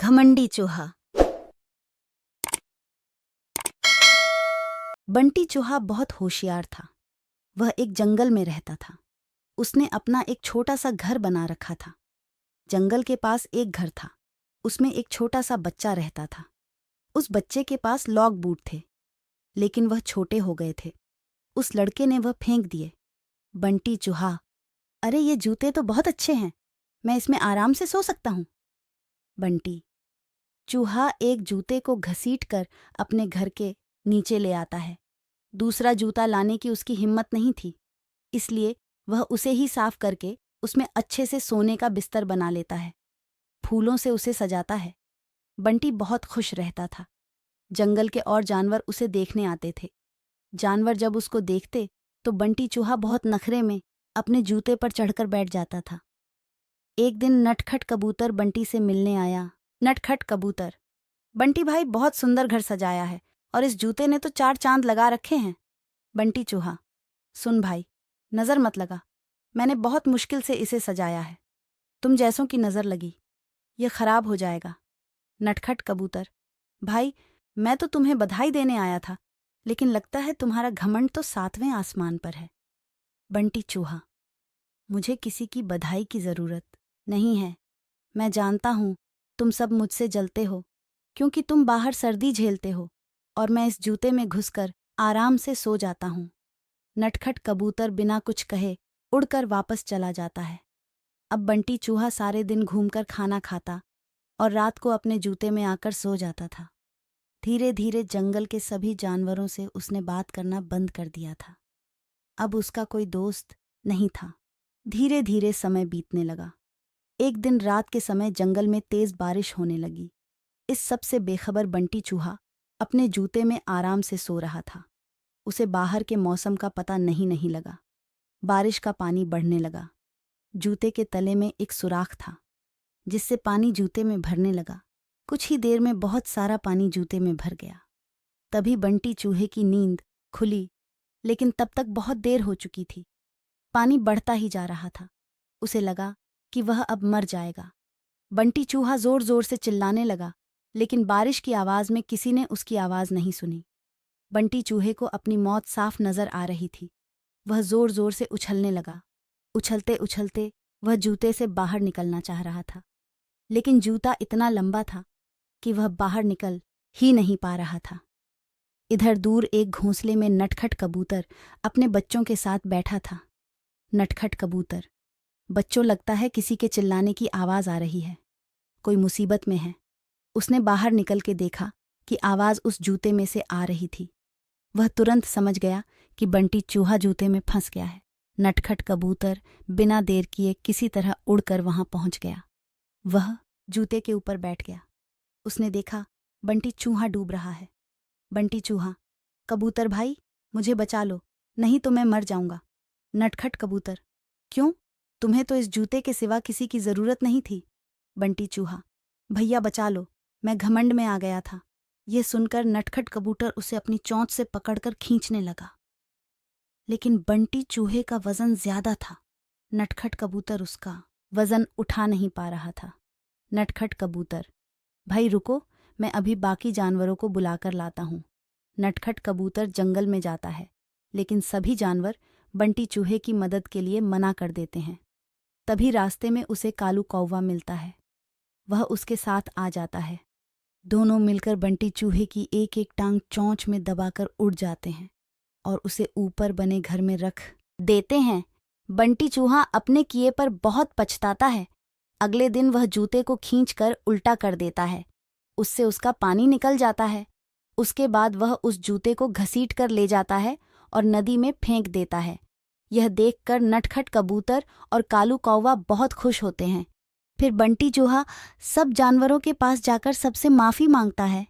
घमंडी चूहा। बंटी चूहा बहुत होशियार था। वह एक जंगल में रहता था। उसने अपना एक छोटा सा घर बना रखा था। जंगल के पास एक घर था। उसमें एक छोटा सा बच्चा रहता था। उस बच्चे के पास लॉग बूट थे, लेकिन वह छोटे हो गए थे। उस लड़के ने वह फेंक दिए। बंटी चूहा, अरे ये जूते तो बहुत अच्छे हैं, मैं इसमें आराम से सो सकता हूँ। बंटी चूहा एक जूते को घसीट कर अपने घर के नीचे ले आता है। दूसरा जूता लाने की उसकी हिम्मत नहीं थी, इसलिए वह उसे ही साफ करके उसमें अच्छे से सोने का बिस्तर बना लेता है। फूलों से उसे सजाता है। बंटी बहुत खुश रहता था। जंगल के और जानवर उसे देखने आते थे। जानवर जब उसको देखते तो बंटी चूहा बहुत नखरे में अपने जूते पर चढ़कर बैठ जाता था। एक दिन नटखट कबूतर बंटी से मिलने आया। नटखट कबूतर, बंटी भाई बहुत सुंदर घर सजाया है और इस जूते ने तो 4 चांद लगा रखे हैं। बंटी चूहा, सुन भाई, नज़र मत लगा, मैंने बहुत मुश्किल से इसे सजाया है। तुम जैसों की नज़र लगी, ये खराब हो जाएगा। नटखट कबूतर, भाई मैं तो तुम्हें बधाई देने आया था, लेकिन लगता है तुम्हारा घमंड तो 7वें आसमान पर है। बंटी चूहा, मुझे किसी की बधाई की ज़रूरत नहीं है। मैं जानता हूँ तुम सब मुझसे जलते हो, क्योंकि तुम बाहर सर्दी झेलते हो और मैं इस जूते में घुसकर आराम से सो जाता हूँ। नटखट कबूतर बिना कुछ कहे उड़कर वापस चला जाता है। अब बंटी चूहा सारे दिन घूमकर खाना खाता और रात को अपने जूते में आकर सो जाता था। धीरे धीरे जंगल के सभी जानवरों से उसने बात करना बंद कर दिया था। अब उसका कोई दोस्त नहीं था। धीरे धीरे समय बीतने लगा। एक दिन रात के समय जंगल में तेज बारिश होने लगी। इस सब से बेखबर बंटी चूहा अपने जूते में आराम से सो रहा था। उसे बाहर के मौसम का पता नहीं लगा। बारिश का पानी बढ़ने लगा। जूते के तले में एक सुराख था, जिससे पानी जूते में भरने लगा। कुछ ही देर में बहुत सारा पानी जूते में भर गया। तभी बंटी चूहे की नींद खुली, लेकिन तब तक बहुत देर हो चुकी थी। पानी बढ़ता ही जा रहा था। उसे लगा कि वह अब मर जाएगा। बंटी चूहा जोर जोर से चिल्लाने लगा, लेकिन बारिश की आवाज़ में किसी ने उसकी आवाज़ नहीं सुनी। बंटी चूहे को अपनी मौत साफ नजर आ रही थी। वह जोर जोर से उछलने लगा। उछलते उछलते वह जूते से बाहर निकलना चाह रहा था, लेकिन जूता इतना लंबा था कि वह बाहर निकल ही नहीं पा रहा था। इधर दूर एक घोंसले में नटखट कबूतर अपने बच्चों के साथ बैठा था। नटखट कबूतर, बच्चों, लगता है किसी के चिल्लाने की आवाज़ आ रही है। कोई मुसीबत में है। उसने बाहर निकल के देखा कि आवाज़ उस जूते में से आ रही थी। वह तुरंत समझ गया कि बंटी चूहा जूते में फंस गया है। नटखट कबूतर बिना देर किए किसी तरह उड़कर वहां पहुंच गया। वह जूते के ऊपर बैठ गया। उसने देखा बंटी चूहा डूब रहा है। बंटी चूहा, कबूतर भाई मुझे बचा लो, नहीं तो मैं मर जाऊंगा। नटखट कबूतर, क्यों? तुम्हें तो इस जूते के सिवा किसी की ज़रूरत नहीं थी। बंटी चूहा, भैया बचा लो, मैं घमंड में आ गया था। यह सुनकर नटखट कबूतर उसे अपनी चोंच से पकड़कर खींचने लगा, लेकिन बंटी चूहे का वजन ज्यादा था। नटखट कबूतर उसका वजन उठा नहीं पा रहा था। नटखट कबूतर, भाई रुको, मैं अभी बाकी जानवरों को बुलाकर लाता हूँ। नटखट कबूतर जंगल में जाता है, लेकिन सभी जानवर बंटी चूहे की मदद के लिए मना कर देते हैं। तभी रास्ते में उसे कालू कौवा मिलता है। वह उसके साथ आ जाता है। दोनों मिलकर बंटी चूहे की एक एक टांग चोंच में दबाकर उड़ जाते हैं और उसे ऊपर बने घर में रख देते हैं। बंटी चूहा अपने किए पर बहुत पछताता है। अगले दिन वह जूते को खींचकर उल्टा कर देता है। उससे उसका पानी निकल जाता है। उसके बाद वह उस जूते को घसीट कर ले जाता है और नदी में फेंक देता है। यह देखकर नटखट कबूतर और कालू कौवा बहुत खुश होते हैं। फिर बंटी चूहा सब जानवरों के पास जाकर सबसे माफ़ी मांगता है।